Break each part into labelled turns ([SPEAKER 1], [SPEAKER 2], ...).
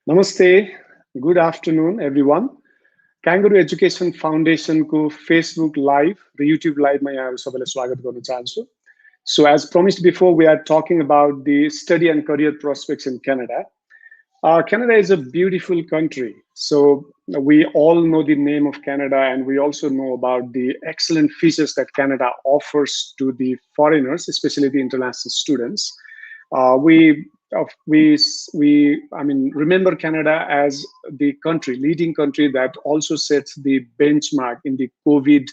[SPEAKER 1] Namaste, good afternoon, everyone. Kangaroo Education Foundation को Facebook Live, the YouTube Live मा यहाँ सबैलाई स्वागत गर्न चाहन्छु. So as promised before, we are talking about the study and career prospects in Canada. Canada is a beautiful country. So we all know the name of Canada, and we also know about the excellent features that Canada offers to the foreigners, especially the international students. Remember Canada as the leading country that also sets the benchmark in the COVID,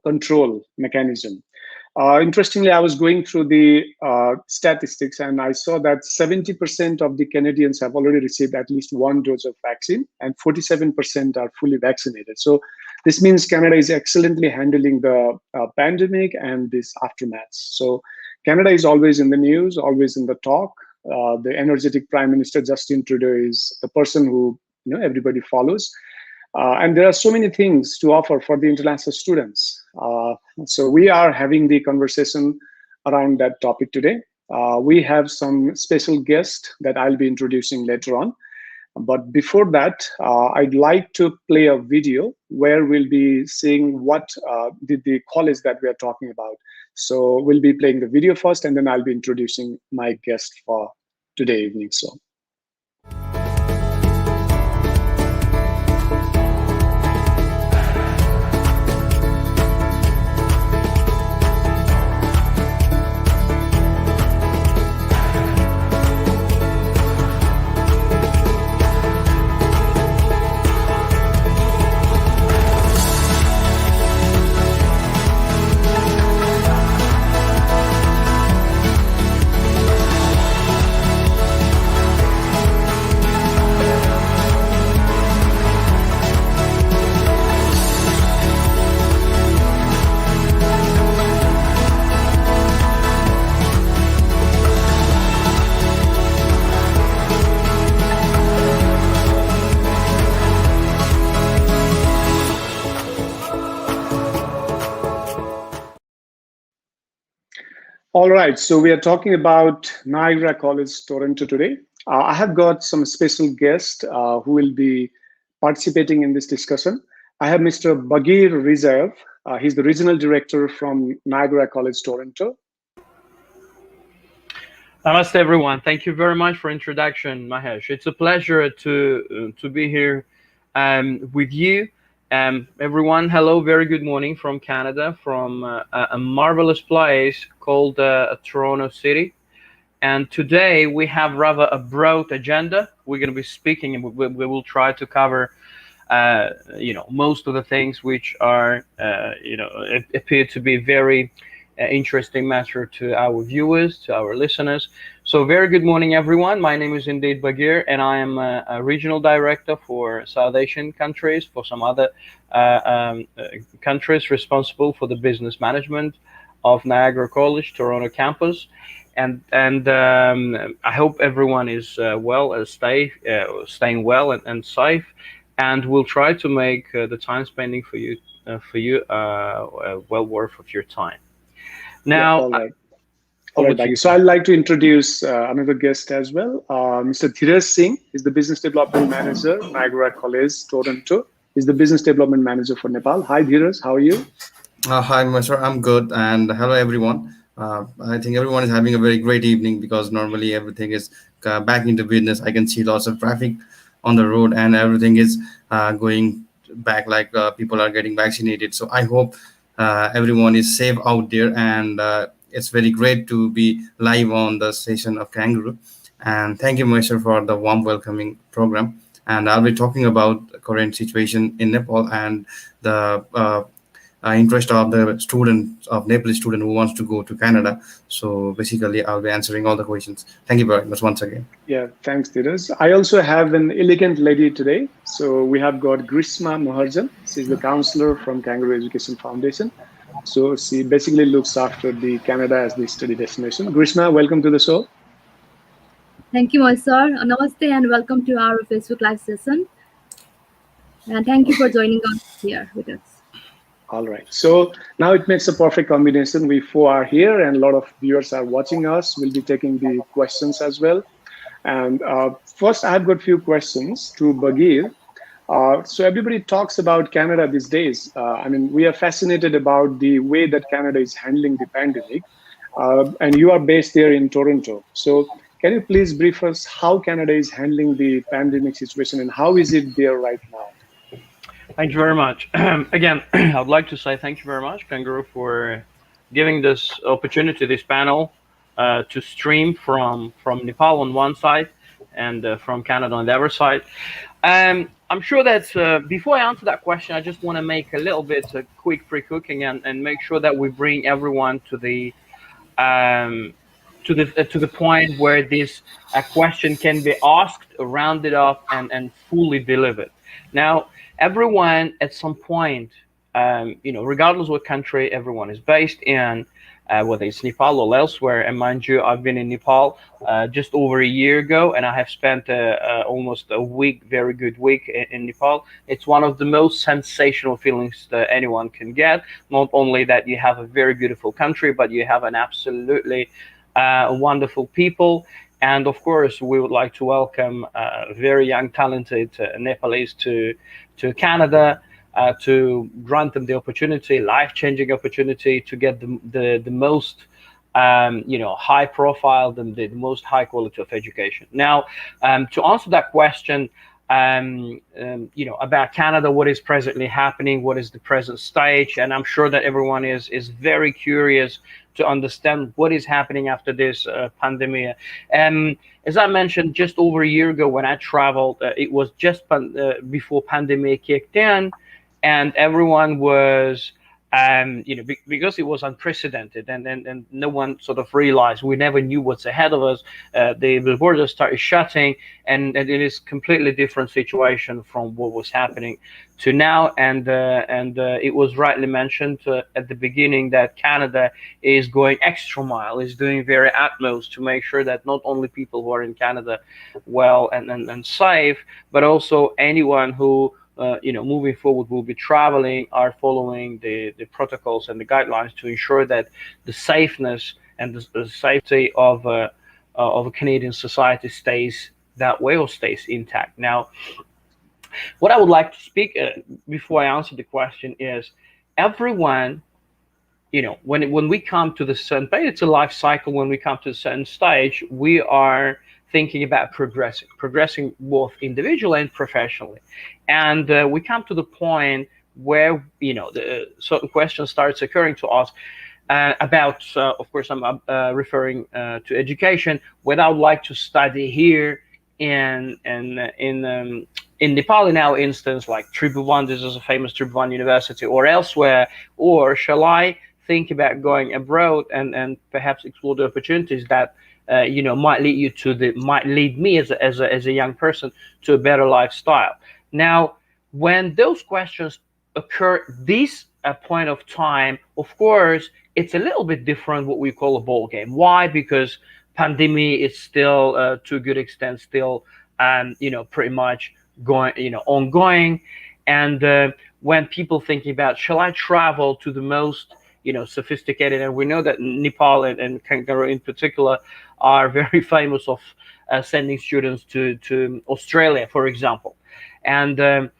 [SPEAKER 1] control mechanism. Interestingly, I was going through the statistics, and I saw that 70% of the Canadians have already received at least one dose of vaccine, and 47% are fully vaccinated. So this means Canada is excellently handling the pandemic and this aftermath. So Canada is always in the news, always in the talk. The energetic Prime Minister Justin Trudeau is the person who everybody follows. And there are so many things to offer for the international students. So we are having the conversation around that topic today. We have some special guests that I'll be introducing later on. But before that, I'd like to play a video where we'll be seeing what the college that we are talking about. So we'll be playing the video first, and then I'll be introducing my guest for today evening. So. All right, so we are talking about Niagara College, Toronto today. I have got some special guests who will be participating in this discussion. I have Mr. Bagir Rizayev. He's the regional director from Niagara College, Toronto.
[SPEAKER 2] Namaste, everyone. Thank you very much for introduction, Mahesh. It's a pleasure to be here with you. Everyone, hello, very good morning from Canada, from a marvelous place called Toronto City. And today we have rather a broad agenda. We're going to be speaking, and we will try to cover, most of the things which are, appear to be very interesting matter to our viewers, to our listeners. So very good morning, everyone. My name is indeed Bagir, and I am a regional director for South Asian countries, for some other countries responsible for the business management of Niagara College, Toronto campus. And I hope everyone is staying well and safe, and we'll try to make the time spending for you well worth of your time. Now,
[SPEAKER 1] yeah, all right. So I'd like to introduce another guest as well. Mr. Dhiraj Singh is the Business Development Manager, Niagara College, Toronto. He's the Business Development Manager for Nepal. Hi, Dhiraj. How are you?
[SPEAKER 3] Hi, Mahesh. I'm good. And hello, everyone. I think everyone is having a very great evening because normally everything is back into business. I can see lots of traffic on the road and everything is going back, like people are getting vaccinated. So I hope everyone is safe out there, and it's very great to be live on the station of Kangaroo. And thank you, Mahesh, for the warm welcoming program. And I'll be talking about the current situation in Nepal and the interest of the student, of Nepalese student who wants to go to Canada. So basically, I'll be answering all the questions. Thank you very much once again.
[SPEAKER 1] Yeah, thanks, Dhiraj. I also have an elegant lady today. So we have got Grishma Maharjan. She's the counselor from Kangaroo Education Foundation. So she basically looks after the Canada as the study destination. Grishma, welcome to the show.
[SPEAKER 4] Thank you, Mahesh sir. Namaste and welcome to our Facebook Live session. And thank you for joining us here with us.
[SPEAKER 1] All right. So now it makes a perfect combination. We four are here and a lot of viewers are watching us. We'll be taking the questions as well. And first, I've got a few questions to Bagir. So everybody talks about Canada these days. I mean, we are fascinated about the way that Canada is handling the pandemic, and you are based here in Toronto. So can you please brief us how Canada is handling the pandemic situation and how is it there right now?
[SPEAKER 2] Thank you very much. Again, I would like to say thank you very much, Kangaroo, for giving this opportunity, this panel, to stream from Nepal on one side and from Canada on the other side. I'm sure that before I answer that question, I just want to make a little bit of quick pre-cooking and make sure that we bring everyone um, to the point where this question can be asked, rounded up, and fully delivered. Now, everyone at some point, regardless what country everyone is based in, whether it's Nepal or elsewhere. And mind you, I've been in Nepal just over a year ago, and I have spent almost a week, very good week in Nepal. It's one of the most sensational feelings that anyone can get. Not only that you have a very beautiful country, but you have an absolutely wonderful people. And of course, we would like to welcome very young, talented Nepalese to Canada, to grant them the opportunity, life-changing opportunity to get the most high profile, the most high quality of education. Now, to answer that question, about Canada, what is presently happening, what is the present stage, and I'm sure that everyone is very curious to understand what is happening after this pandemic. As I mentioned, just over a year ago when I traveled, it was just before pandemic kicked in, and everyone was because it was unprecedented, and no one sort of realized, we never knew what's ahead of us. The borders started shutting, and it is completely different situation from what was happening to now. And it was rightly mentioned at the beginning that Canada is going extra mile, is doing very utmost to make sure that not only people who are in Canada well and safe, but also anyone who moving forward will be traveling, are following the protocols and the guidelines to ensure that the safeness and the safety of a Canadian society stays that way or stays intact. Now, what I would like to speak before I answer the question is everyone, when we come to the certain, it's a life cycle. When we come to a certain stage, we are thinking about progressing both individually and professionally, and we come to the point where the certain question starts occurring to us about. Of course, I'm referring to education. Whether I would like to study here in Nepal, in our instance, like Tribhuvan, this is a famous Tribhuvan University, or elsewhere, or shall I think about going abroad and perhaps explore the opportunities that might lead me as a young person to a better lifestyle. Now, when those questions occur, this point of time, of course, it's a little bit different. What we call a ball game. Why? Because pandemic is still to a good extent still pretty much going ongoing, and when people thinking about, shall I travel to the most sophisticated, and we know that Nepal and Kangaroo in particular are very famous of sending students to Australia, for example, and and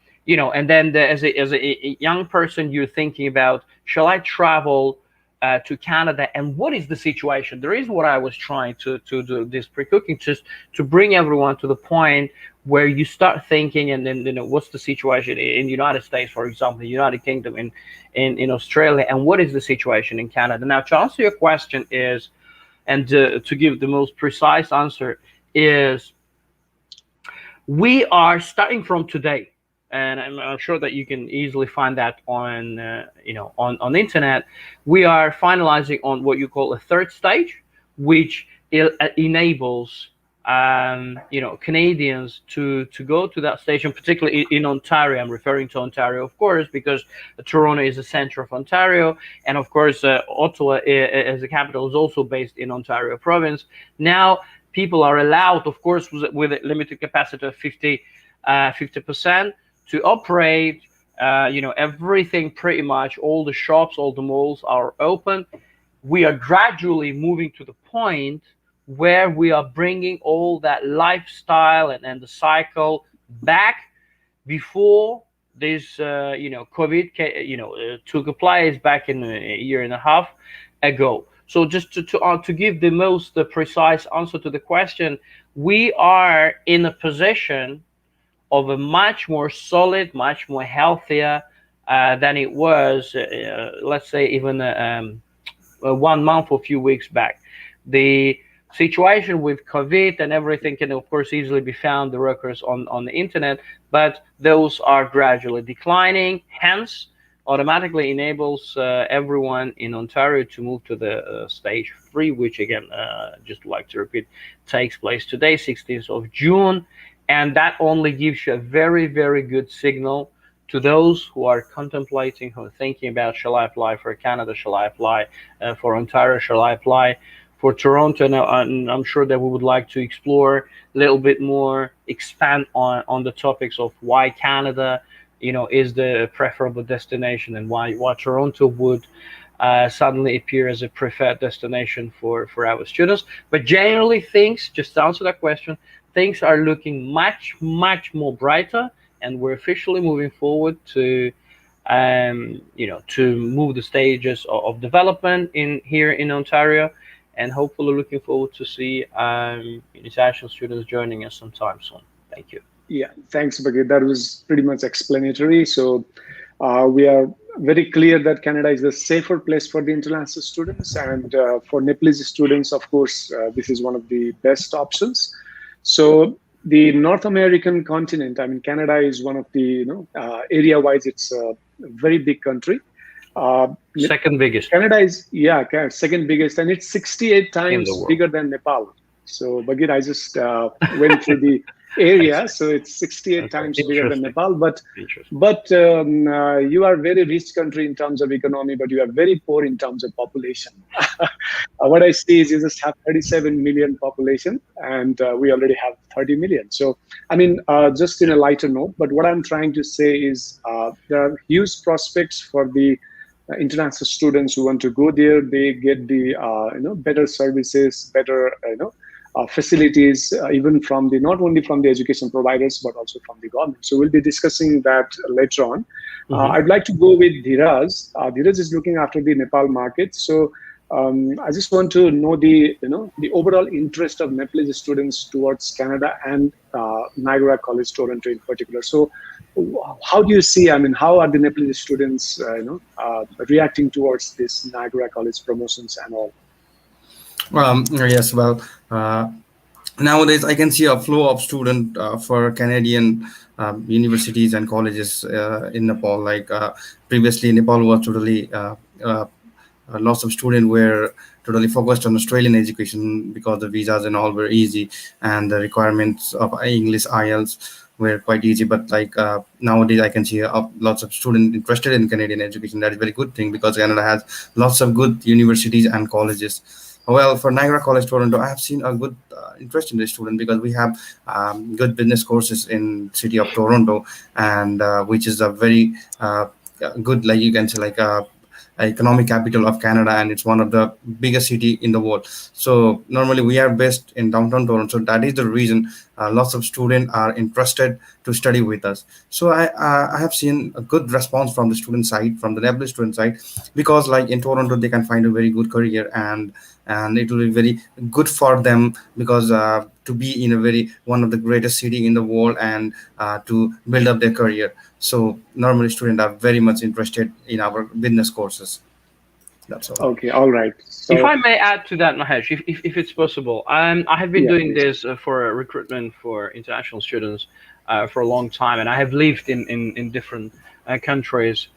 [SPEAKER 2] then as a young person, you're thinking about, shall I travel to Canada, and what is the situation? The reason what I was trying to do this pre-cooking, just to bring everyone to the point where you start thinking, and then what's the situation in the United States, for example, the United Kingdom, in Australia, and what is the situation in Canada. Now, to answer your question is, and to give the most precise answer is, we are starting from today, and I'm sure that you can easily find that on on the internet. We are finalizing on what you call a third stage, which enables Canadians to go to that stage, and particularly in Ontario. I'm referring to Ontario, of course, because Toronto is the center of Ontario, and of course Ottawa as the capital is also based in Ontario province. Now people are allowed, of course, with a limited capacity of 50%, to operate. Everything, pretty much all the shops, all the malls are open. We are gradually moving to the point where we are bringing all that lifestyle and the cycle back before this COVID took a place back in a year and a half ago. So just to give the most precise answer to the question, we are in a position of a much more solid, much more healthier than it was, let's say, even 1 month or a few weeks back. The situation with COVID and everything can, of course, easily be found, the records on the internet, but those are gradually declining, hence automatically enables everyone in Ontario to move to the stage 3, which again, just like to repeat, takes place today, 16th of June. And that only gives you a very, very good signal to those who are contemplating, who are thinking about, shall I apply for Canada, shall I apply for Ontario, shall I apply for Toronto? And I'm sure that we would like to explore a little bit more, expand on the topics of why Canada, is the preferable destination, and why Toronto would suddenly appear as a preferred destination for our students. But generally, things, just to answer that question, things are looking much, much more brighter, and we're officially moving forward to move the stages of development here in Ontario, and hopefully looking forward to see international students joining us sometime soon. Thank you.
[SPEAKER 1] Yeah, thanks, Bagir. That was pretty much explanatory. So we are very clear that Canada is a safer place for the international students, and for Nepalese students, of course, this is one of the best options. So the North American continent, I mean, Canada is one of the, area-wise, it's a very big country.
[SPEAKER 2] Second biggest.
[SPEAKER 1] Canada is, second biggest, and it's 68 times bigger than Nepal. So, Bagir, I just went through the area, so it's 68 times bigger than Nepal. But you are a very rich country in terms of economy, but you are very poor in terms of population. What I see is you just have 37 million population, and we already have 30 million. So, I mean, just in a lighter note, but what I'm trying to say is there are huge prospects for the international students who want to go there. They get the better services, better facilities, even from not only from the education providers, but also from the government. So we'll be discussing that later on. I'd like to go with Dhiraj. Dhiraj is looking after the Nepal market. So I just want to know the overall interest of Nepalese students towards Canada and Niagara College, Toronto in particular. So how do you see, I mean, how are the Nepalese students reacting towards this Niagara College promotions and all?
[SPEAKER 3] Yes, well, nowadays I can see a flow of student for Canadian universities and colleges in Nepal. Like previously, Nepal was totally lots of students were totally focused on Australian education because the visas and all were easy, and the requirements of English IELTS were quite easy. But like nowadays, I can see lots of students interested in Canadian education. That is a very good thing because Canada has lots of good universities and colleges. Well, for Niagara College, Toronto, I have seen a good interest in the student because we have good business courses in city of Toronto, and which is a very good, like you can say, like economic capital of Canada, and it's one of the biggest city in the world. So normally we are based in downtown Toronto. So that is the reason lots of students are interested to study with us. So I have seen a good response from the student side, from the Nepalese student side, because like in Toronto they can find a very good career, and it will be very good for them because to be in a very one of the greatest city in the world and to build up their career. So normally students are very much interested in our business courses. That's all.
[SPEAKER 1] Okay, all right. So,
[SPEAKER 2] if I may add to that, Mahesh, if it's possible, I have been doing
[SPEAKER 1] please.
[SPEAKER 2] this for recruitment for international students for a long time, and I have lived in different countries,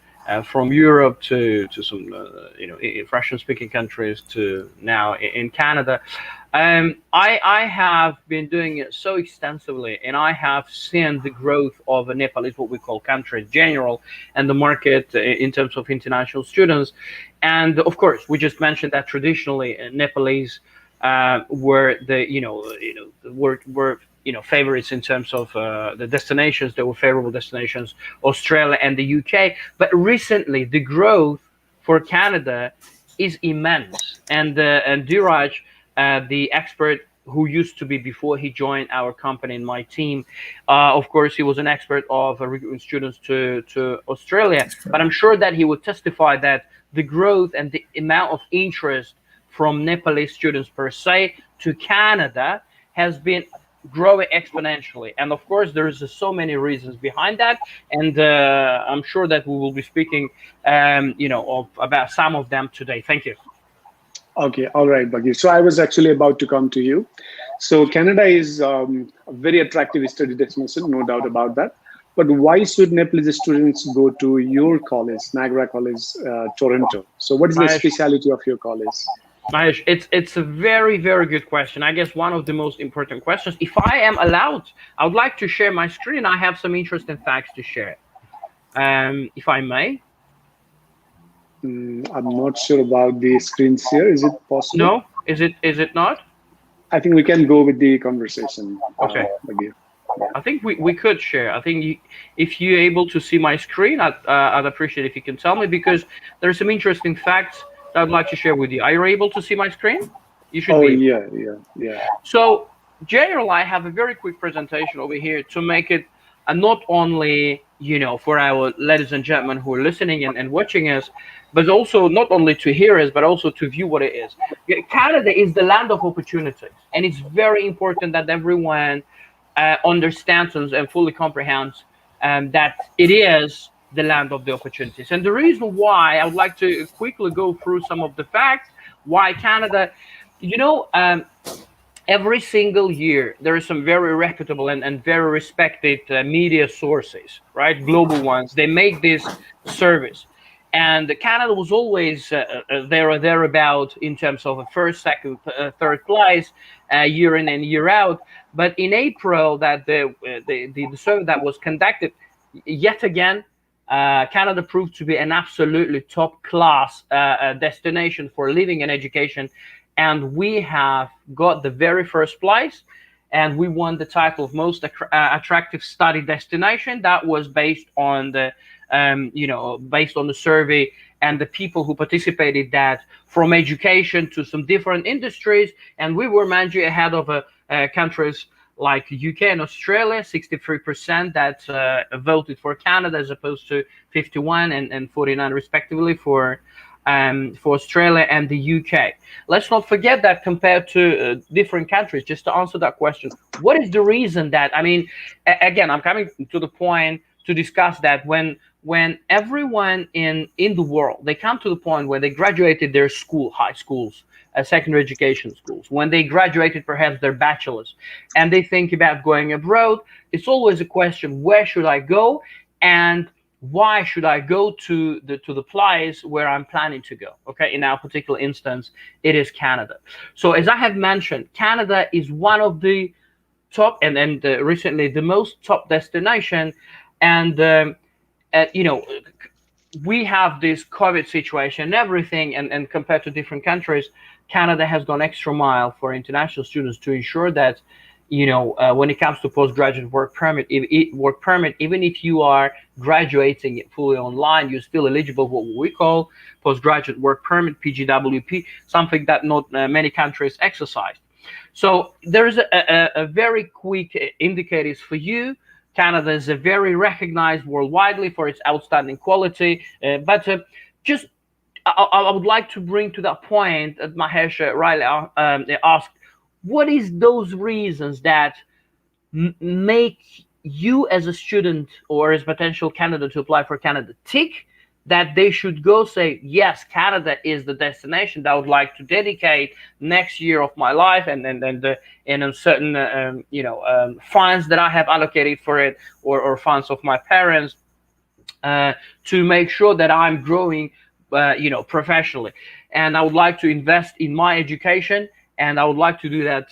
[SPEAKER 2] from Europe to some Russian-speaking countries to now in Canada. I have been doing it so extensively, and I have seen the growth of a Nepalese, what we call country in general, and the market in terms of international students. And of course, we just mentioned that traditionally Nepalese were favorites in terms of the destinations that were favorable destinations, Australia and the UK. But recently, the growth for Canada is immense. And Dhiraj, the expert who used to be before he joined our company and my team. Of course, he was an expert of recruiting students to Australia,
[SPEAKER 3] That's
[SPEAKER 2] but
[SPEAKER 3] correct.
[SPEAKER 2] I'm sure that he would testify that the growth and the amount of interest from Nepalese students per se to Canada has been growing exponentially. And of course, there's so many reasons behind that. And I'm sure that we will be speaking, about some of them today. Thank you.
[SPEAKER 1] Okay, all right, Bagir. So I was actually about to come to you. So Canada is a very attractive study destination, no doubt about that. But why should Nepalese students go to your college, Niagara College, Toronto? So what is the
[SPEAKER 2] Mahesh,
[SPEAKER 1] speciality of your college?
[SPEAKER 2] Mahesh, it's a very, very good question. I guess one of the most important questions. If I am allowed, I would like to share my screen. I have some interesting facts to share. If I may.
[SPEAKER 1] I'm not sure about the screens here. Is it possible?
[SPEAKER 2] No, is it not?
[SPEAKER 1] I think we can go with the conversation,
[SPEAKER 2] Okay.
[SPEAKER 1] Bagir. Yeah.
[SPEAKER 2] I think we could share. I think if you're able to see my screen, I'd appreciate if you can tell me, because there's some interesting facts that I'd like to share with you. Are you able to see my screen? You should
[SPEAKER 1] Oh,
[SPEAKER 2] be able.
[SPEAKER 1] yeah, yeah, yeah.
[SPEAKER 2] So, generally, I have a very quick presentation over here to make it not only, for our ladies and gentlemen who are listening and watching us, but also not only to hear us, but also to view what it is. Yeah, Canada is the land of opportunities, and it's very important that everyone understands and fully comprehends that it is the land of the opportunities. And the reason why I would like to quickly go through some of the facts why Canada, you know, um, every single year there are some very reputable and very respected media sources, right, global ones. They make this service, and Canada was always there or thereabout in terms of a first, second, third place, year in and year out. But in April, that the survey that was conducted, yet again, Canada proved to be an absolutely top class destination for living and education, and we have got the very first place, and we won the title of most attractive study destination. That was based on the based on the survey and the people who participated, that from education to some different industries, and we were managing ahead of countries like UK and Australia. 63% that voted for Canada, as opposed to 51 and 49 respectively for Australia and the UK. Let's not forget that compared to different countries, just to answer that question, what is the reason that, I mean, again, I'm coming to the point to discuss that when everyone in the world, they come to the point where they graduated their high schools, secondary education schools, when they graduated perhaps their bachelors, and they think about going abroad, it's always a question, where should I go, and why should I go to the place where I'm planning to go? Okay, in our particular instance, it is Canada. So as I have mentioned, Canada is one of the top and recently the most top destination, and we have this COVID situation and everything, and compared to different countries, Canada has gone extra mile for international students to ensure that, when it comes to postgraduate work permit, even if you are graduating it fully online, you're still eligible for what we call postgraduate work permit, PGWP, something that not many countries exercise. So there's a very quick indicators for you. Canada is a very recognized worldwide for its outstanding quality, but just I would like to bring to that point that Mahesh rightly asked, what is those reasons that make you as a student or as potential candidate to apply for Canada tick that they should go say, yes, Canada is the destination that I would like to dedicate next year of my life, and and certain funds that I have allocated for it, or funds of my parents, to make sure that I'm growing professionally, and I would like to invest in my education, and I would like to do that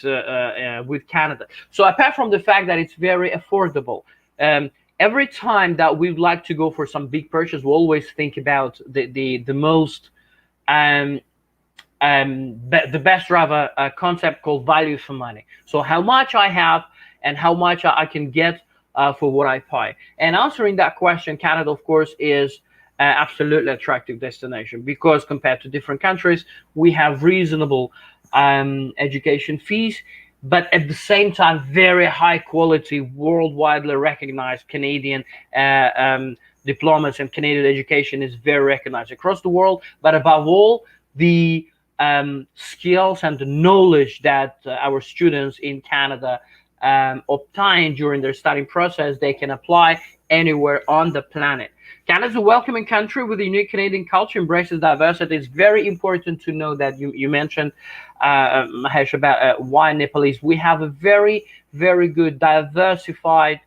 [SPEAKER 2] with Canada. So apart from the fact that it's very affordable, every time that we would like to go for some big purchase, we always think about the most the best rather concept called value for money. So how much I have and how much I can get for what I pay. And answering that question, Canada, of course, is absolutely attractive destination, because compared to different countries, we have reasonable education fees, but at the same time, very high quality, worldwide recognized Canadian diplomas, and Canadian education is very recognized across the world. But above all, the skills and the knowledge that our students in Canada obtain during their studying process, they can apply anywhere on the planet. Canada is a welcoming country with a unique Canadian culture, embraces diversity. It's very important to know that you mentioned, Mahesh, about why Nepalese. We have a very, very good diversified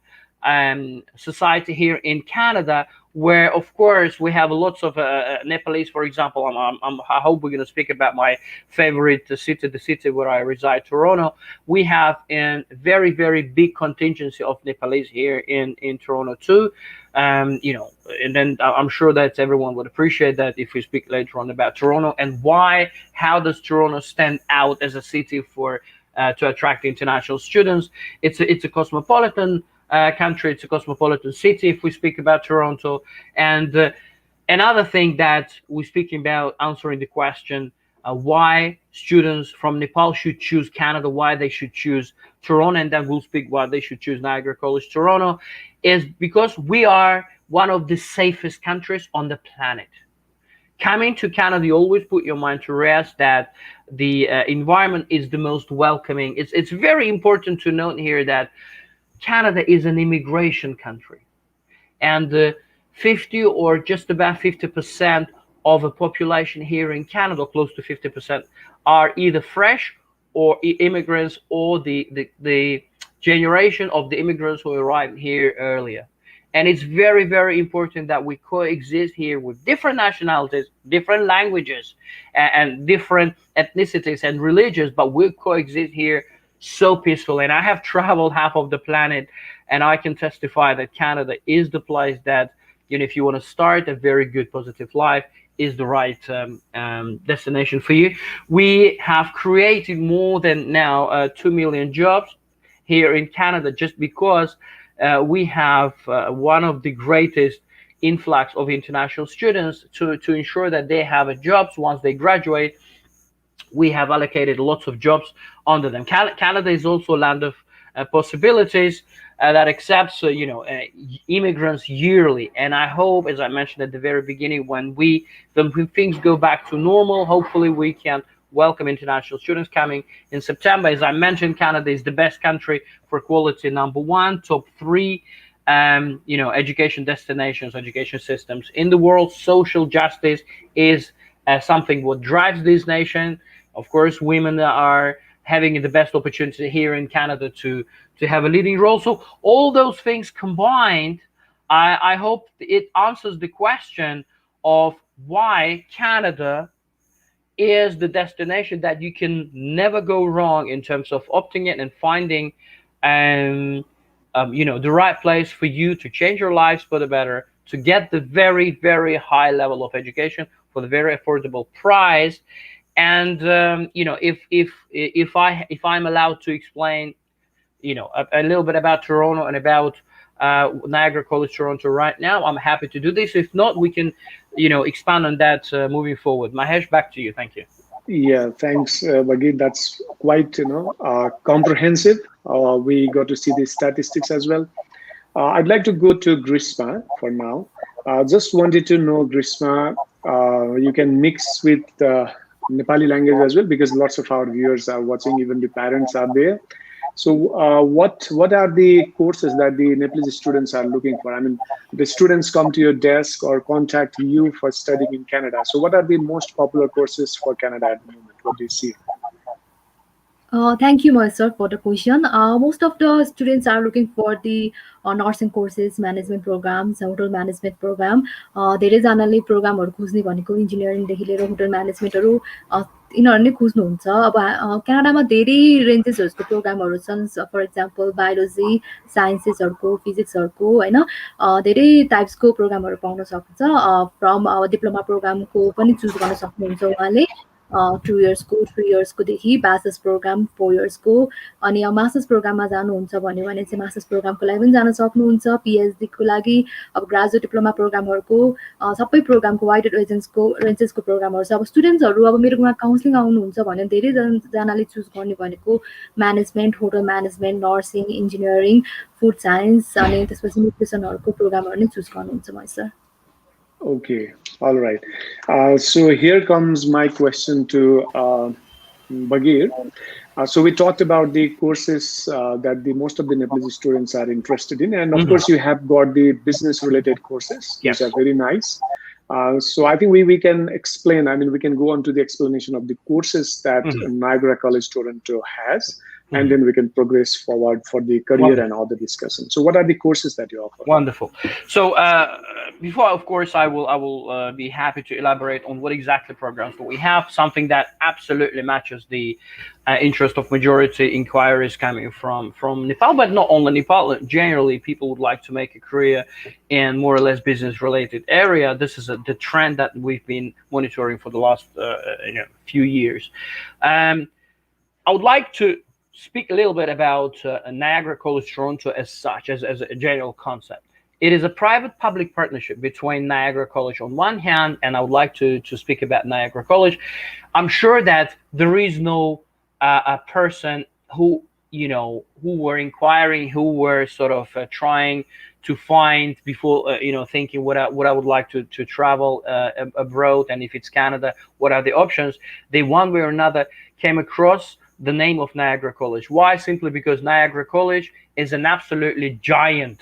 [SPEAKER 2] society here in Canada, where of course we have lots of Nepalese. For example, I hope we're going to speak about my favorite city, the city where I reside, Toronto. We have a very, very big contingency of Nepalese here in Toronto too. And then I'm sure that everyone would appreciate that if we speak later on about Toronto and why, how does Toronto stand out as a city for to attract international students. It's a cosmopolitan country. It's a cosmopolitan city. If we speak about Toronto, and another thing that we're speaking about, answering the question why students from Nepal should choose Canada, why they should choose Toronto, and then we'll speak why they should choose Niagara College Toronto, is because we are one of the safest countries on the planet. Coming to Canada, you always put your mind to rest that the environment is the most welcoming. It's very important to note here that Canada is an immigration country, and 50 or just about 50% of the population here in Canada, close to 50%, are either fresh or immigrants, or the generation of the immigrants who arrived here earlier. And it's very, very important that we coexist here with different nationalities, different languages, and different ethnicities and religions, but we coexist here so peaceful. And I have traveled half of the planet, and I can testify that Canada is the place that, if you want to start a very good positive life, is the right destination for you. We have created more than now 2 million jobs here in Canada, just because we have one of the greatest influx of international students to ensure that they have a jobs once they graduate. We have allocated lots of jobs under them. Canada is also a land of possibilities that accepts immigrants yearly. And I hope, as I mentioned at the very beginning, when things go back to normal, hopefully we can welcome international students coming in September. As I mentioned, Canada is the best country for quality, number one, top three, education destinations, education systems in the world. Social justice is something what drives this nation. Of course, women are having the best opportunity here in Canada to have a leading role. So all those things combined, I hope it answers the question of why Canada is the destination that you can never go wrong in terms of opting in and finding the right place for you to change your lives for the better, to get the very, very high level of education for the very affordable price. And if I'm allowed to explain a little bit about Toronto and about Niagara College Toronto right now, I'm happy to do this. If not, we can expand on that moving forward. Mahesh, back to you. Thank you.
[SPEAKER 1] Yeah, thanks, Bagir. That's quite comprehensive. We got to see the statistics as well. I'd like to go to Grishma for now. Just wanted to know, Grishma, you can mix with Nepali language as well, because lots of our viewers are watching, even the parents are there. So what are the courses that the Nepalese students are looking for? I mean, the students come to your desk or contact you for studying in Canada. So what are the most popular courses for Canada at the moment? What do you see?
[SPEAKER 4] Thank you, Mahesh, for the question. Most of the students are looking for the nursing courses, management programs, hotel management program. धेरैजनाले प्रोग्रामहरू खोज्ने भनेको इन्जिनियरिङदेखि लिएर hotel म्यानेजमेन्टहरू यिनीहरू नै खोज्नुहुन्छ। अब क्यानाडामा धेरै रेन्जेसहरूको प्रोग्रामहरू छन्। फर इक्जाम्पल बायोलोजी, साइन्सेसहरूको, फिजिक्सहरूको, होइन, धेरै टाइप्सको प्रोग्रामहरू पाउन सक्नुहुन्छ। फ्रम डिप्लोमा प्रोग्रामको पनि चुज गर्न सक्नुहुन्छ उहाँले। 2 इयर्सको 3 इयर्सकोदेखि ब्याचलर्स प्रोग्राम 4 इयर्सको अनि अब मास्टर्स प्रोग्राममा जानुहुन्छ भन्यो भने चाहिँ मास्टर्स प्रोग्रामको लागि पनि जान सक्नुहुन्छ पिएचडीको लागि अब ग्रेजुएट डिप्लोमा प्रोग्रामहरूको सबै प्रोग्रामको वाइड रेन्जेसको प्रोग्रामहरू छ अब स्टुडेन्ट्सहरू अब मेरोमा काउन्सिलिङ आउनुहुन्छ भने धेरैजनाले चुज गर्ने भनेको management hotel management nursing engineering food signs अनि त्यसपछि न्युट्रिसनहरूको प्रोग्रामहरू नै चुज गर्नुहुन्छ Mahesh sir
[SPEAKER 1] Okay, all right. So here comes my question to Bagir. So we talked about the courses that the most of the Nepalese students are interested in, and of course you have got the business-related courses,
[SPEAKER 2] Yes.
[SPEAKER 1] which are very nice. So I think we can explain. I mean, we can go on to the explanation of the courses that Niagara College Toronto has, and then we can progress forward for the career and all the discussion. So what are the courses that you offer?
[SPEAKER 2] Wonderful. So before, of course, I will be happy to elaborate on what exactly programs, but we have something that absolutely matches the interest of majority inquiries coming from Nepal, but not only Nepal. Generally, people would like to make a career in more or less business-related area. This is the trend that we've been monitoring for the last few years. I would like to speak a little bit about Niagara College Toronto as such, as a general concept. It is a private-public partnership between Niagara College on one hand, and I would like to speak about Niagara College. I'm sure that there is no a person who were inquiring, who were sort of trying to find before thinking what I would like to travel abroad, and if it's Canada, what are the options. They one way or another came across the name of Niagara College. Why? Simply because Niagara College is an absolutely giant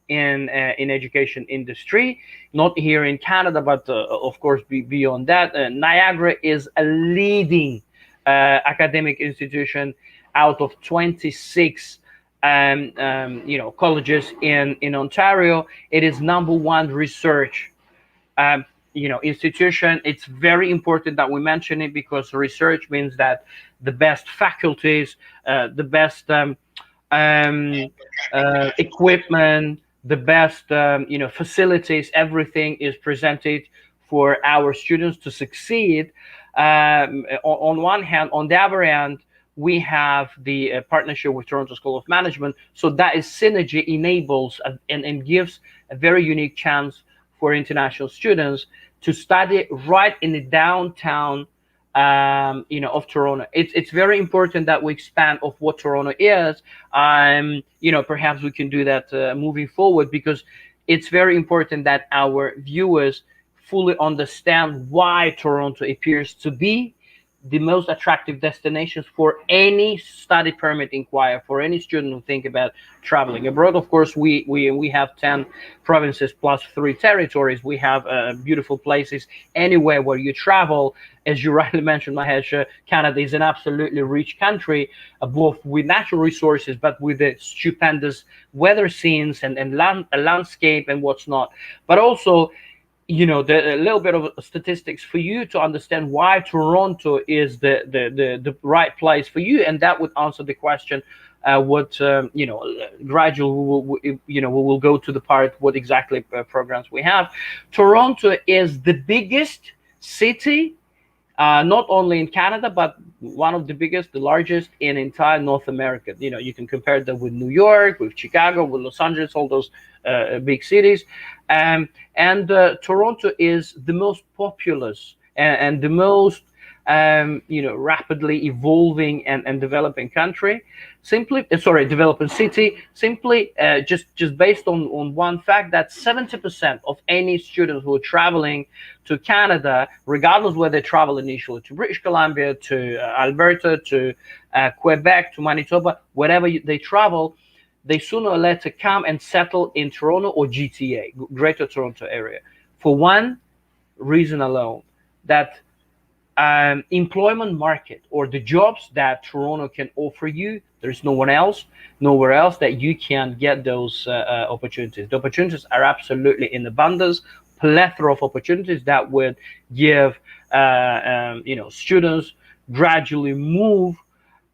[SPEAKER 2] in education industry, not here in Canada, but of course beyond that. Niagara is a leading academic institution out of 26 colleges in Ontario. It is #1 research institution. It's very important that we mention it because research means that the best faculties, the best equipment, the best facilities, everything is presented for our students to succeed. On one hand, on the other hand, we have the partnership with Toronto School of Management. So that is synergy enables and gives a very unique chance for international students to study right in the downtown of Toronto. It's very important that we expand of what Toronto is. Perhaps we can do that moving forward, because it's very important that our viewers fully understand why Toronto appears to be the most attractive destinations for any study permit inquiry, for any student who think about traveling abroad. Of course, we have 10 provinces plus 3 territories. We have beautiful places anywhere where you travel. As you rightly mentioned, Mahesh, Canada is an absolutely rich country, both with natural resources, but with the stupendous weather scenes and landscape and what's not. But also, a little bit of statistics for you to understand why Toronto is the right place for you, and that would answer the question. Gradually we will go to the part what exactly programs we have. Toronto is the biggest city, not only in Canada, but one of the biggest, the largest in entire North America. You can compare that with New York, with Chicago, with Los Angeles, all those big cities. And Toronto is the most populous and the most rapidly evolving and developing country. Developing city. Simply just based on one fact that 70% of any students who are traveling to Canada, regardless whether they travel initially to British Columbia, to Alberta, to Quebec, to Manitoba, wherever they travel, they sooner or later come and settle in Toronto or GTA, Greater Toronto Area, for one reason alone, that employment market or the jobs that Toronto can offer you, there's nowhere else that you can get those opportunities. The opportunities are absolutely in abundance, plethora of opportunities that would give students gradually move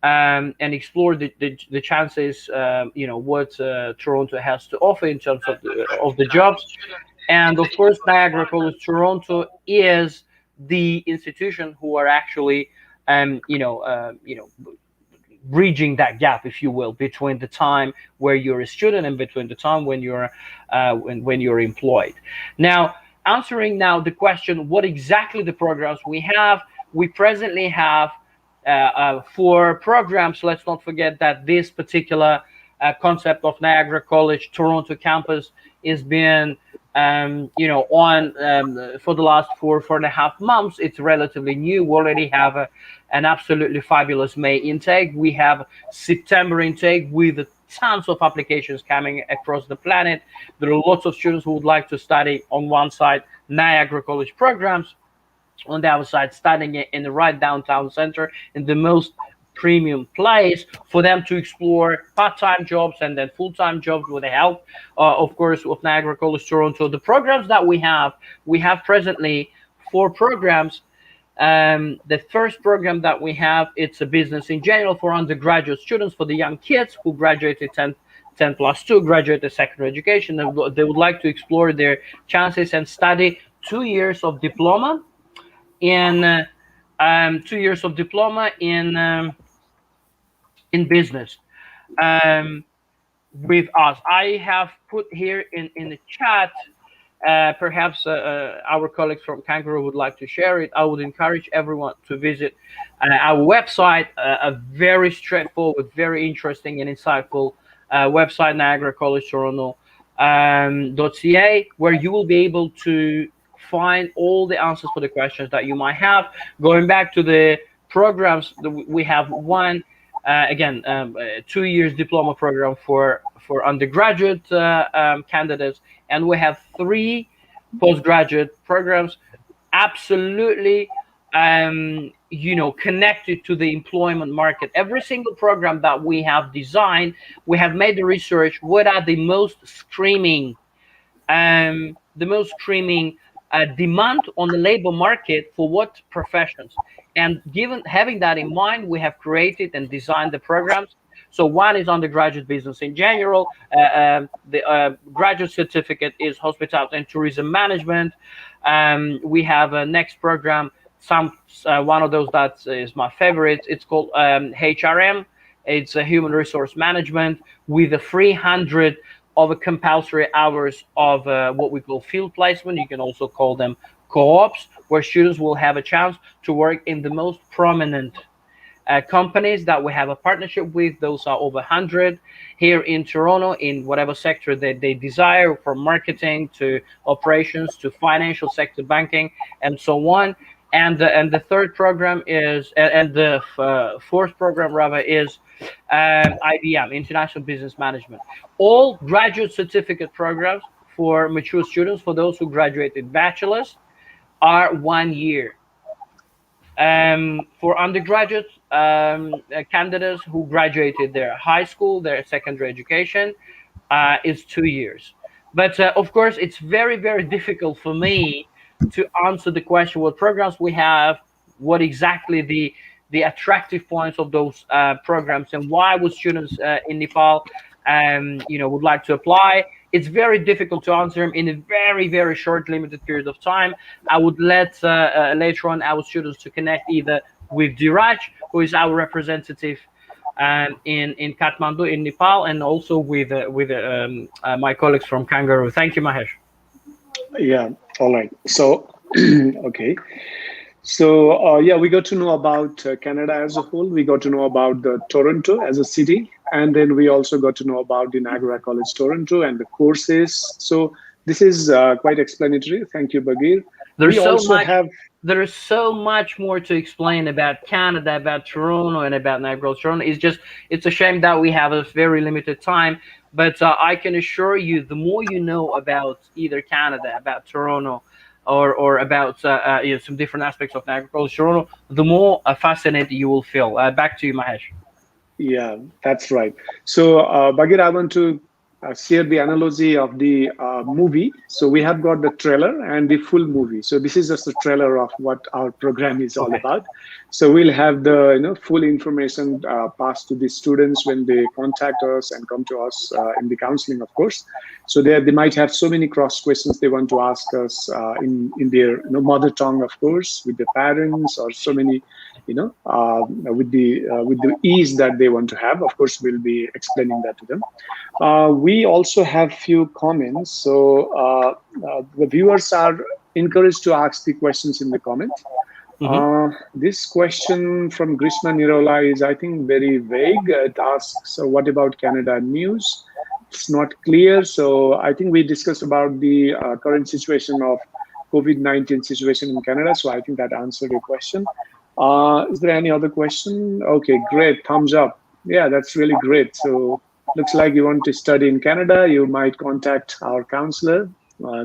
[SPEAKER 2] and explore the chances what Toronto has to offer in terms of the jobs. And of course, Niagara College Toronto is the institution who are actually um, you know uh, you know bridging that gap, if you will, between the time where you're a student and between the time when you're employed. Now, answering now the question, what exactly the programs we have? We presently have four programs. Let's not forget that this particular concept of Niagara College Toronto campus is being on for the last 4.5 months. It's relatively new. We already have an absolutely fabulous May intake. We have September intake with tons of applications coming across the planet. There are lots of students who would like to study on one side Niagara College programs, on the other side studying it in the right downtown center in the most premium place for them to explore part-time jobs and then full-time jobs with the help of course of Niagara College Toronto. The programs that we have presently four programs. The first program that we have, it's a business in general for undergraduate students, for the young kids who graduated 10 plus 2, graduated secondary education. They would like to explore their chances and study 2 years of diploma in 2 years of diploma in business um, with us. I have put here in the chat. Perhaps our colleagues from Kangaroo would like to share it. I would encourage everyone to visit our website, a very straightforward, very interesting and insightful website, Niagara College Toronto .ca, where you will be able to find all the answers for the questions that you might have. Going back to the programs, we have one, again, 2 years diploma program for undergraduate candidates, and we have three postgraduate programs, absolutely connected to the employment market. Every single program that we have designed, we have made the research. What are the most screaming demand on the labor market for what professions? And given having that in mind, we have created and designed the programs. So one is undergraduate business in general. The graduate certificate is hospitality and tourism management. We have a next program. One of those that is my favorite. It's called HRM. It's a human resource management with a 300 of a compulsory hours of what we call field placement. You can also call them co-ops, where students will have a chance to work in the most prominent companies that we have a partnership with. Those are over 100 here in Toronto in whatever sector that they desire, from marketing to operations to financial sector, banking, and so on. And the third program is, and the fourth program rather is IBM, International Business Management. All graduate certificate programs for mature students, for those who graduated bachelor's, are 1 year. For undergraduate candidates who graduated their high school, their secondary education, is 2 years. But of course, it's very, very difficult for me to answer the question what programs we have, what exactly the attractive points of those programs, and why would students in Nepal would like to apply. It's very difficult to answer them in a very, very short, limited period of time. I would let later on our students to connect either with Dhiraj, who is our representative in Kathmandu, in Nepal, and also with my colleagues from Kangaroo. Thank you, Mahesh.
[SPEAKER 1] Yeah, all right. So, okay. So, yeah, we got to know about Canada as a whole. We got to know about Toronto as a city. And then we also got to know about the Niagara College Toronto and the courses. So this is quite explanatory. Thank you, Bagir.
[SPEAKER 2] There's
[SPEAKER 1] We
[SPEAKER 2] so
[SPEAKER 1] also
[SPEAKER 2] much.
[SPEAKER 1] have,
[SPEAKER 2] There is so much more to explain about Canada, about Toronto, and about Niagara Toronto. It's a shame that we have a very limited time. But I can assure you, the more you know about either Canada, about Toronto, or about some different aspects of Niagara Toronto, the more fascinated you will feel. Back to you, Mahesh.
[SPEAKER 1] yeah, that's right. So, Bagir, I want to share the analogy of the movie. So we have got the trailer and the full movie. So this is just a trailer of what our program is all
[SPEAKER 2] Okay.
[SPEAKER 1] about. So we'll have the full information passed to the students when they contact us and come to us in the counseling, of course. So they might have so many cross questions they want to ask us in their mother tongue, of course, with the parents, or so many with the ease that they want to have. Of course, we'll be explaining that to them. We also have few comments. So the viewers are encouraged to ask the questions in the comment.
[SPEAKER 2] Mhm.
[SPEAKER 1] This question from Grishma Nirola is, I think, very vague. It asks, so what about Canada news? It's not clear. So I think we discussed about the current situation of COVID-19 situation in Canada. So I think that answered your question. Is there any other question? Okay, great. Thumbs up. Yeah, that's really great. So looks like you want to study in Canada. You might contact our counselor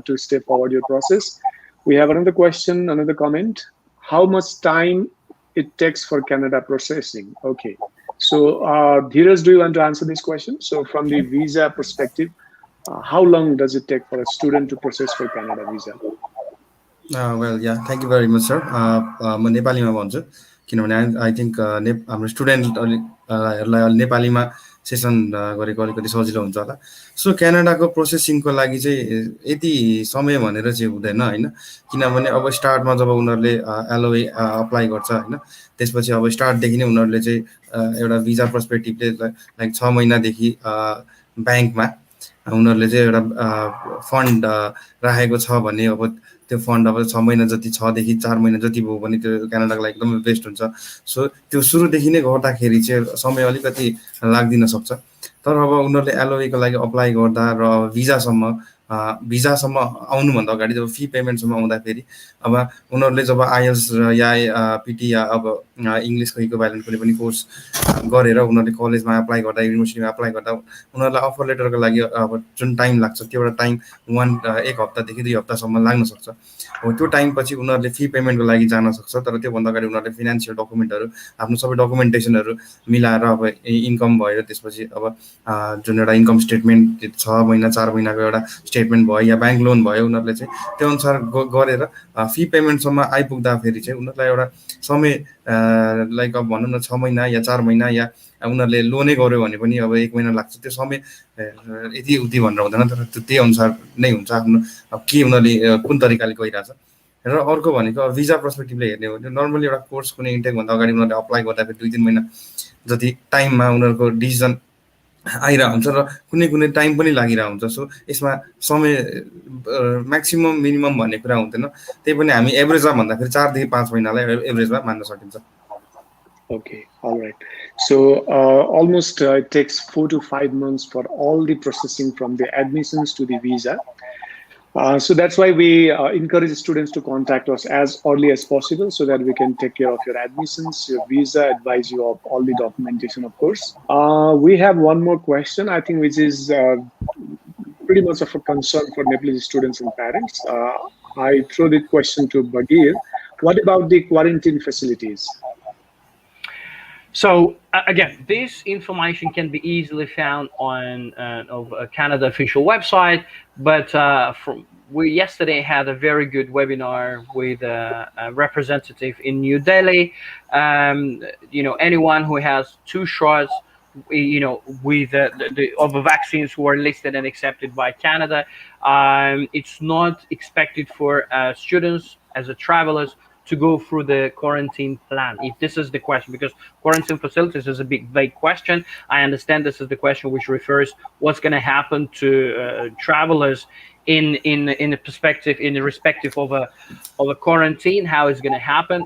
[SPEAKER 1] to step forward your process. We have another question, another comment. How much time it takes for Canada processing? Okay. So Dhiraj, do you want to answer this question? So from the visa perspective, how long does it take for a student to process for Canada visa?
[SPEAKER 3] Well yeah thank you very much sir म नेपालीमा भन्छु किनभने I think हाम्रो स्टुडेन्टहरूलाई अलि नेपालीमा session गरेको अलिकति सजिलो हुन्छ होला सो क्यानाडाको प्रोसेसिङको लागि चाहिँ यति समय भनेर चाहिँ हुँदैन होइन किनभने अब स्टार्टमा जब उनीहरूले एलओए अप्लाई गर्छ होइन त्यसपछि अब स्टार्टदेखि नै उनीहरूले चाहिँ एउटा भिजा पर्सपेक्टिभले लाइक 6 महिनादेखि ब्याङ्कमा उनीहरूले चाहिँ एउटा फन्ड राखेको छ भने अब त्यो फन्ड अब 6 महिना जति 6 देखि 4 महिना जति भयो भने त्यो क्यानाडाको लागि एकदमै बेस्ट हुन्छ सो त्यो सुरुदेखि नै गर्दाखेरि चाहिँ समय अलिकति लाग्दिन सक्छ तर अब उनीहरूले एलओएको लागि अप्लाई गर्दा र भिजासम्म आउनुभन्दा अगाडि जब फी पेमेन्टसम्म आउँदाखेरि अब उनीहरूले जब आइएल्स या पिटी या अब इङ्ग्लिसको इक्विभ्यालेन्ट कुनै पनि कोर्स गरेर उनीहरूले कलेजमा अप्लाई गर्दा युनिभर्सिटीमा अप्लाई गर्दा उनीहरूलाई अफर लेटरको लागि अब जुन टाइम लाग्छ त्यो एउटा टाइम एक हप्तादेखि 2 हप्तासम्म लाग्न सक्छ हो त्यो टाइम पछि उनीहरूले फी पेमेन्टको लागि जान सक्छ तर त्योभन्दा अगाडि उनीहरूले फिनान्सियल डकुमेन्टहरू आफ्नो सबै डकुमेन्टेसनहरू मिलाएर अब इन्कम भयो त्यसपछि अब जुन एउटा इन्कम स्टेटमेन्ट 6 महिना 4 महिनाको एउटा स्टेटमेन्ट भयो या ब्याङ्क लोन भयो उनीहरूले चाहिँ त्यो अनुसार गरेर फी पेमेन्टसम्म आइपुग्दाखेरि चाहिँ उनीहरूलाई एउटा समय लाइक अब भनौँ न 6 महिना या 4 महिना या उनीहरूले लोनै गर्यो भने पनि अब 1 महिना लाग्छ त्यो समय यति उति भनेर हुँदैन तर त्यही अनुसार नै हुन्छ आफ्नो अब के उनीहरूले कुन तरिकाले गइरहेछ र अर्को भनेको भिजा पर्सपेक्टिभले हेर्ने हो भने नर्मली एउटा कोर्स कुनै इन्टेकभन्दा अगाडि उनीहरूले अप्लाई गर्दाखेरि 2-3 महिना जति टाइममा उनीहरूको डिसिजन आइरहेको हुन्छ र कुनै कुनै टाइम पनि लागिरहेको हुन्छ सो यसमा समय म्याक्सिमम मिनिमम भन्ने कुरा हुँदैन त्यही पनि हामी एभरेजमा भन्दाखेरि 4 देखि 5 महिनालाई एभरेजमा मान्न सकिन्छ
[SPEAKER 1] Okay, all right. So almost it takes 4 to 5 months for all the processing from the admissions to the visa. So that's why we encourage students to contact us as early as possible so that we can take care of your admissions, your visa, advise you of all the documentation, of course. We have one more question, I think, which is pretty much of a concern for Nepalese students and parents. I throw the question to Bagir. What about the quarantine facilities?
[SPEAKER 2] So again, this information can be easily found on Canada official website. But we yesterday had a very good webinar with a representative in New Delhi. Anyone who has 2 shots, with of the vaccines who are listed and accepted by Canada, it's not expected for students as a travelers to go through the quarantine plan. If this is the question, because quarantine facilities is a big vague question. I understand this is the question which refers what's going to happen to travelers in the perspective, in the respective of a quarantine, how it's going to happen.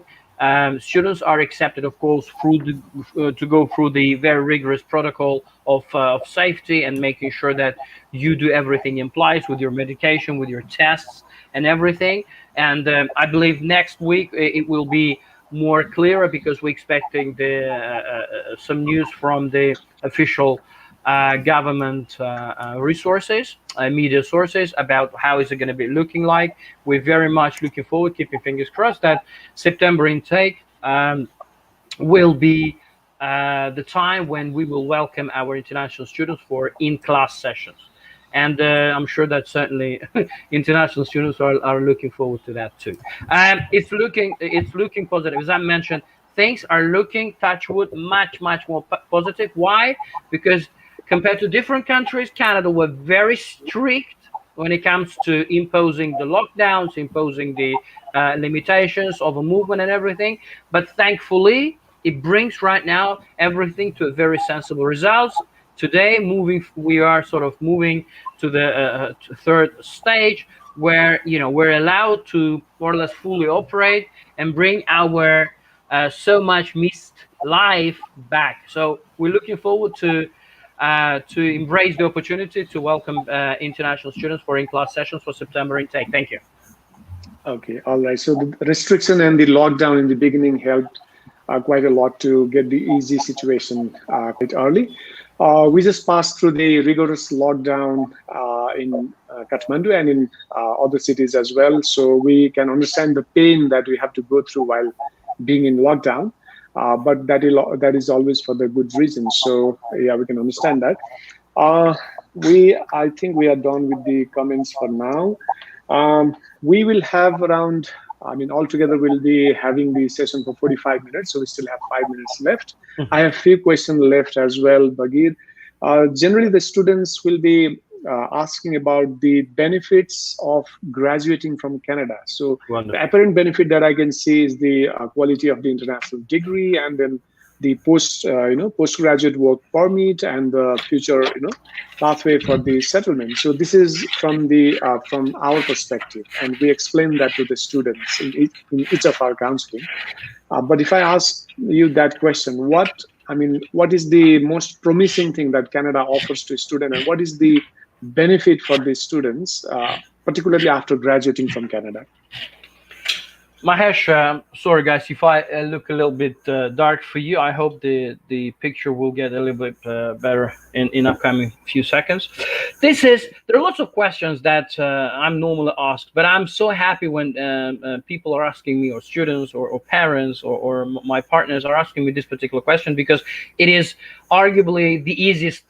[SPEAKER 2] Students are accepted, of course, to go through the very rigorous protocol of safety and making sure that you do everything in place with your medication, with your tests and everything. And I believe next week it will be more clearer because we're expecting some news from the official government resources, media sources about how is it going to be looking like. We're very much looking forward, keeping fingers crossed, that September intake will be the time when we will welcome our international students for in-class sessions. And I'm sure that certainly international students are looking forward to that too. It's looking positive. As I mentioned, things are looking, touch wood, much more positive. Why? Because compared to different countries, Canada were very strict when it comes to imposing the lockdowns, imposing the limitations of a movement and everything. But thankfully, it brings right now everything to a very sensible results. Today, we are sort of moving to the third stage where we're allowed to more or less fully operate and bring our so much missed life back. So we're looking forward to embrace the opportunity to welcome international students for in-class sessions for September intake. Thank you.
[SPEAKER 1] Okay, all right. So the restriction and the lockdown in the beginning helped quite a lot to get the easy situation quite early. We just passed through the rigorous lockdown in Kathmandu and in other cities as well. So we can understand the pain that we have to go through while being in lockdown. But that is always for the good reason. So yeah, we can understand that. I think we are done with the comments for now. We will have around, altogether we'll be having the session for 45 minutes, so we still have 5 minutes left. I have a few questions left as well, Bagir. Generally, the students will be asking about the benefits of graduating from Canada. So
[SPEAKER 2] Wonderful.
[SPEAKER 1] the apparent benefit that I can see is the quality of the international degree, and then the postgraduate work permit, and the future, pathway for the settlement. So this is from our perspective, and we explain that to the students in each of our counseling. But if I ask you that question, what is the most promising thing that Canada offers to a student, and what is the benefit for the students, particularly after graduating from Canada?
[SPEAKER 2] Mahesh, sorry guys, if I look a little bit dark for you, I hope the picture will get a little bit better in upcoming few seconds. There are lots of questions that I'm normally asked, but I'm so happy when people are asking me, or students, or parents, or my partners are asking me this particular question, because it is arguably the easiest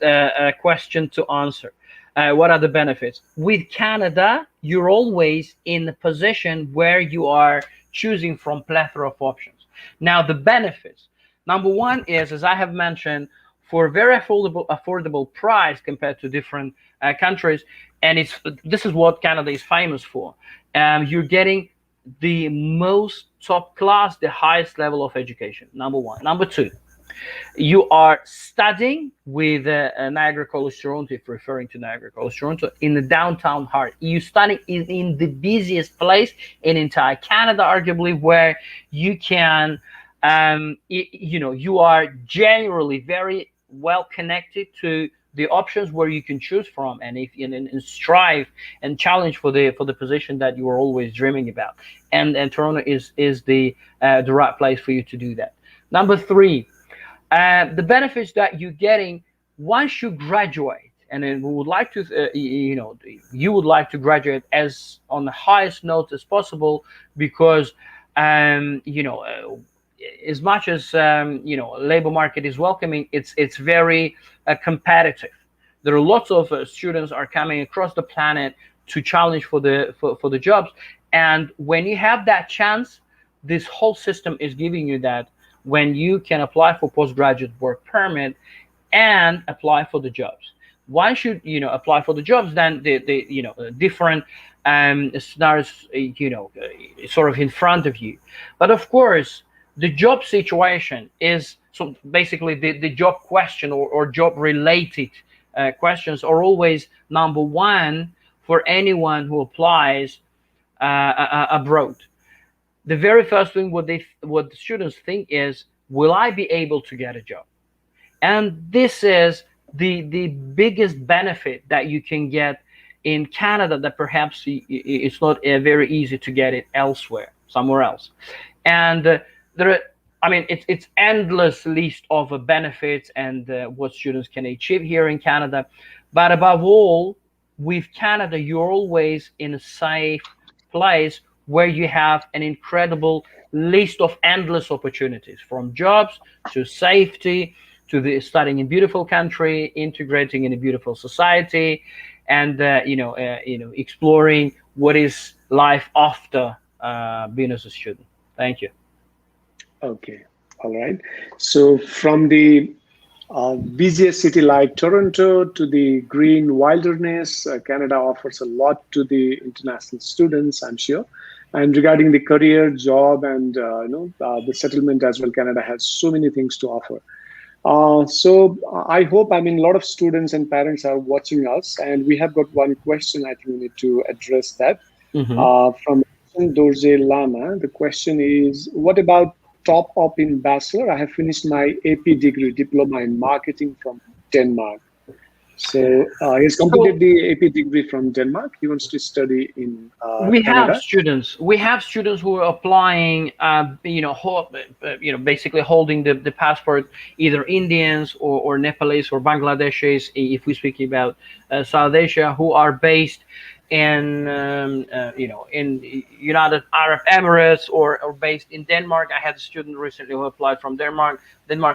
[SPEAKER 2] question to answer. What are the benefits? With Canada, you're always in a position where you are choosing from plethora of options. Now, the benefits. Number one is, as I have mentioned, for a very affordable price compared to different countries, and this is what Canada is famous for. You're getting the most top class, the highest level of education. Number one. Number two, you are studying with Niagara College, Toronto, if referring to Niagara College, Toronto, in the downtown heart. You study in the busiest place in entire Canada, arguably, where you can, you are generally very well connected to the options where you can choose from, and and strive and challenge for the position that you are always dreaming about. And Toronto is the right place for you to do that. Number three, the benefits that you're getting once you graduate, and then we would like to, you would like to graduate as on the highest note as possible, because, as much as labor market is welcoming, it's very competitive. There are lots of students are coming across the planet to challenge for the jobs, and when you have that chance, this whole system is giving you that. When you can apply for postgraduate work permit and apply for the jobs. Once you apply for the jobs, then the different scenarios sort of in front of you. But of course, the job situation is, so basically the job question or job related questions are always number one for anyone who applies abroad. The very first thing what the students think is, will I be able to get a job? And this is the biggest benefit that you can get in Canada, that perhaps it's not very easy to get it elsewhere, somewhere else. And it's endless list of benefits and what students can achieve here in Canada. But above all, with Canada, you're always in a safe place where you have an incredible list of endless opportunities, from jobs to safety to the studying in beautiful country, integrating in a beautiful society, and exploring what is life after being as a student. Thank you.
[SPEAKER 1] Okay, all right. So from the busiest city like Toronto to the green wilderness, Canada offers a lot to the international students, I'm sure. And regarding the career, job, and the settlement as well, Canada has so many things to offer. So I hope, I mean, a lot of students and parents are watching us, and we have got one question. I think we need to address that
[SPEAKER 2] Mm-hmm.
[SPEAKER 1] from Dorje Lama. The question is, what about top up in bachelor? I have finished my AP degree, diploma in marketing from Denmark. So he's
[SPEAKER 2] So
[SPEAKER 1] completed the AP degree from Denmark. He wants to study in
[SPEAKER 2] we have
[SPEAKER 1] Canada.
[SPEAKER 2] students. We have students who are applying. Basically holding the passport, either Indians or Nepalese or Bangladeshis, if we're speaking about South Asia, who are based in in United Arab Emirates or based in Denmark. I had a student recently who applied from Denmark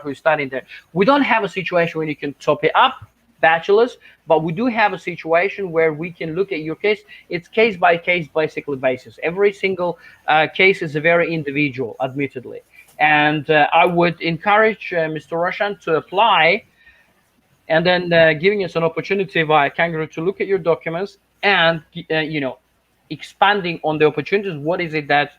[SPEAKER 2] who's studying there. We don't have a situation where you can top it up bachelors, but we do have a situation where we can look at your case. It's case by case basically basis. Every single case is a very individual, admittedly, and I would encourage Mr. Roshan to apply, and then giving us an opportunity via Kangaroo to look at your documents and expanding on the opportunities. What is it that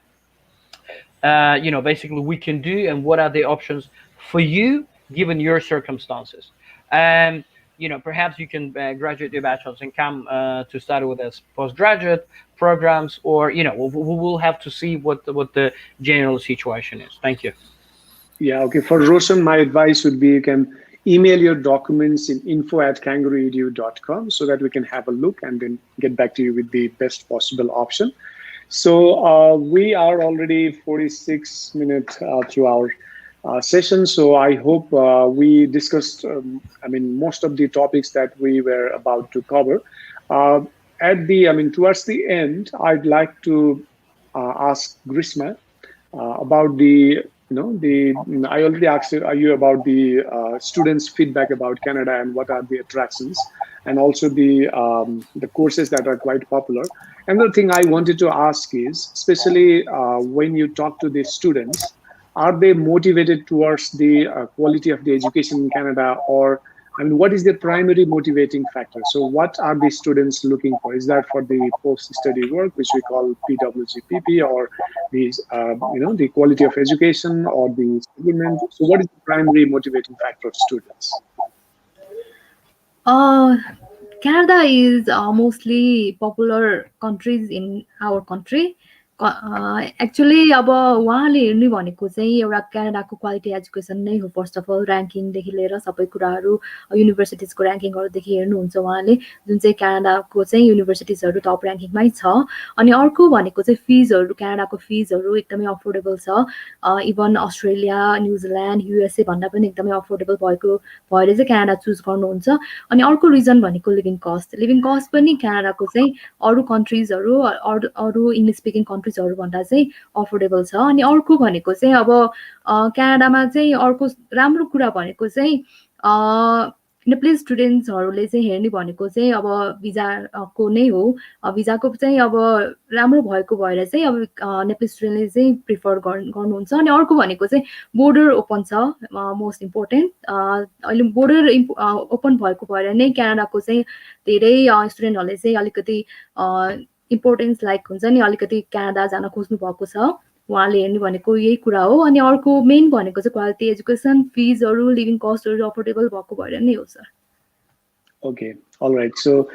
[SPEAKER 2] basically we can do, and what are the options for you given your circumstances? Perhaps you can graduate your bachelor's and come to study with us postgraduate programs, or we will have to see what the general situation is. Thank you.
[SPEAKER 1] Yeah, okay. For Roshan, my advice would be you can email your documents in info@kangarooedu.com so that we can have a look and then get back to you with the best possible option. So we are already 46 minutes through our session. So I hope we discussed, most of the topics that we were about to cover. Towards the end, I'd like to ask Grishma about I already asked you about the students' feedback about Canada and what are the attractions, and also the courses that are quite popular. Another thing I wanted to ask is, especially when you talk to the students, are they motivated towards the quality of the education in Canada, or what is the primary motivating factor? So what are the students looking for? Is that for the post-study work, which we call PWGPP, or the quality of education, or the settlement? So what is the primary motivating factor of students?
[SPEAKER 4] Uh, Canada is mostly popular countries in our country. Actually, अब उहाँले हेर्ने भनेको चाहिँ एउटा क्यानाडाको quality education नै हो. First of all ऱ्याङ्किङदेखि लिएर सबै कुराहरू, युनिभर्सिटिजको ऱ्याङ्किङहरूदेखि हेर्नुहुन्छ उहाँले, जुन चाहिँ क्यानाडाको चाहिँ युनिभर्सिटिजहरू टप ऱ्याङ्किङमै छ. अनि अर्को भनेको चाहिँ फिजहरू, क्यानाडाको फिजहरू एकदमै अफोर्डेबल छ. इभन अस्ट्रेलिया, न्युजिल्यान्ड, युएसए भन्दा पनि एकदमै अफोर्डेबल भएर चाहिँ क्यानाडा चुज गर्नुहुन्छ. अनि अर्को रिजन भनेको लिभिङ कस्ट पनि क्यानाडाको चाहिँ अरू कन्ट्रिजहरू, अरू इङ्ग्लिस स्पिकिङ कन्ट्रिजहरू भन्दा चाहिँ अफोर्डेबल छ. अनि अर्को भनेको चाहिँ अब क्यानाडामा चाहिँ अर्को राम्रो कुरा भनेको चाहिँ नेपाली स्टुडेन्ट्सहरूले चाहिँ हेर्ने भनेको चाहिँ अब भिजाको नै हो. भिजाको चाहिँ अब राम्रो भएको भएर चाहिँ अब नेपाली स्टुडेन्टले चाहिँ प्रिफर गर्नुहुन्छ. अनि अर्को भनेको चाहिँ बोर्डर ओपन छ, मोस्ट इम्पोर्टेन्ट. अहिले बोर्डर ओपन भएको भएर नै क्यानाडाको चाहिँ धेरै स्टुडेन्टहरूले चाहिँ अलिकति इम्पोर्टेन्स लाइक हुन्छ नि, अलिकति क्यानाडा जान खोज्नु भएको छ. उहाँले हेर्ने भनेको यही कुरा हो. अनि अर्को मेन भनेको चाहिँ क्वालिटी एजुकेसन, फिजहरू, लिभिङ कस्टहरू अफोर्डेबल भएको भएर नै हो sir.
[SPEAKER 1] Okay, all right. So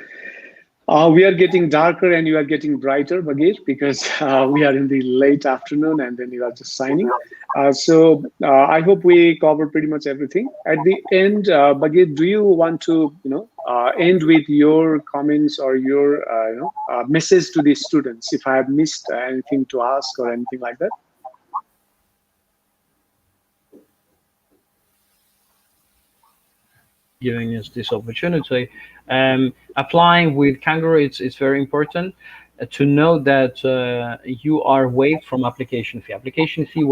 [SPEAKER 1] we are getting darker and you are getting brighter, Bagir, because we are in the late afternoon and then you are just signing. So I hope we covered pretty much everything. At the end, Bagir, do you want to end with your comments or your message to the students, if I have missed anything to ask or anything like that?
[SPEAKER 2] Giving us this opportunity. Applying with Kangaroo, it's very important to know that you are waived from application fee. Application fee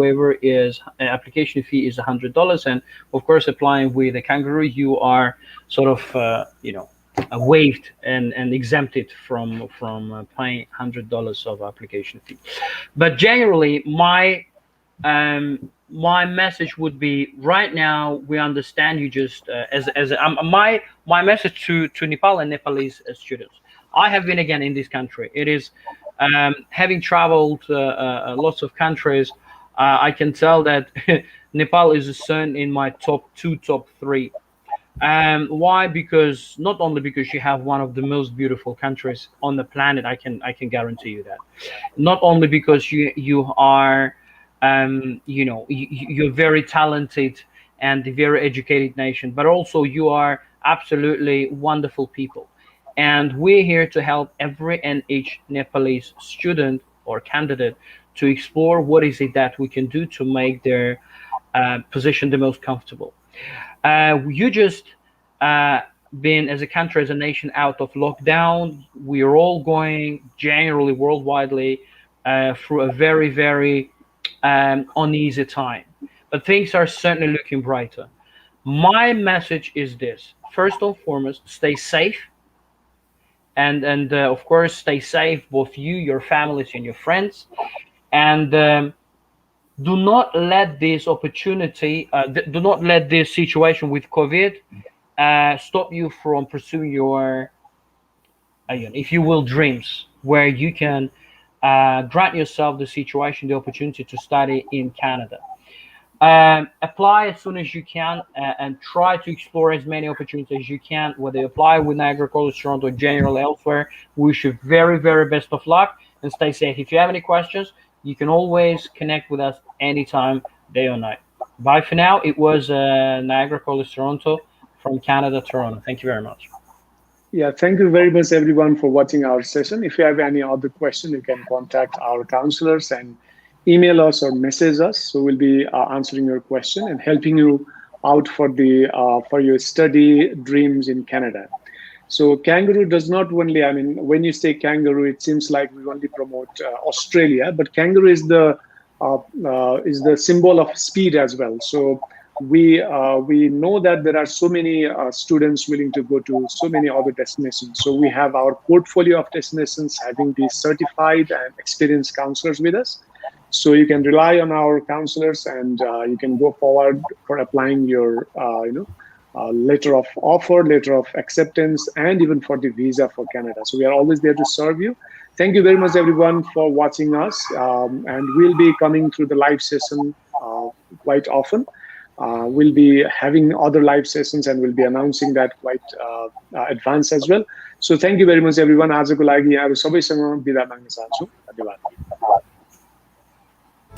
[SPEAKER 2] is $100, and of course, applying with a Kangaroo, you are sort of waived and exempted from paying $100 of application fee. But generally, my message would be, right now we understand you just as my message to Nepal and Nepalese students. I have been again in this country. It is having traveled lots of countries. I can tell that Nepal is soon in my top two, top three. Why? Because not only because you have one of the most beautiful countries on the planet, I can guarantee you that. Not only because you are, you're very talented and a very educated nation, but also you are absolutely wonderful people. And we're here to help every and each Nepalese student or candidate to explore what is it that we can do to make their position the most comfortable. You just uh, been as a country, as a nation, out of lockdown. We are all going generally worldwidely through a very, very uneasy time. But things are certainly looking brighter. My message is this: first and foremost, stay safe, and of course, stay safe, both you, your families, and your friends. And do not let this opportunity, do not let this situation with COVID stop you from pursuing your, if you will, dreams, where you can grant yourself the situation, the opportunity to study in Canada. Apply as soon as you can, and try to explore as many opportunities as you can, whether you apply with Niagara College, Toronto, or generally elsewhere. Wish you very, very best of luck and stay safe. If you have any questions, you can always connect with us anytime, day or night. Bye for now. It was Niagara College, Toronto, from Canada, Toronto. Thank you very much.
[SPEAKER 1] Yeah, thank you very much, everyone, for watching our session. If you have any other question, you can contact our counselors and email us or message us. So we'll be answering your question and helping you out for your study dreams in Canada. So Kangaroo does not only, I mean, when you say Kangaroo, it seems like we only promote Australia, but Kangaroo is the symbol of speed as well. So we know that there are so many students willing to go to so many other destinations. So we have our portfolio of destinations having these certified and experienced counselors with us. So you can rely on our counselors, and you can go forward for applying your, letter of offer, letter of acceptance, and even for the visa for Canada. So we are always there to serve you. Thank you very much, everyone, for watching us. And we'll be coming through the live session quite often. We'll be having other live sessions, and we'll be announcing that quite advanced as well. So thank you very much, everyone. आजको लागि यहाँ सबैसँग बिदा माग्न चाहन्छु। धन्यवाद।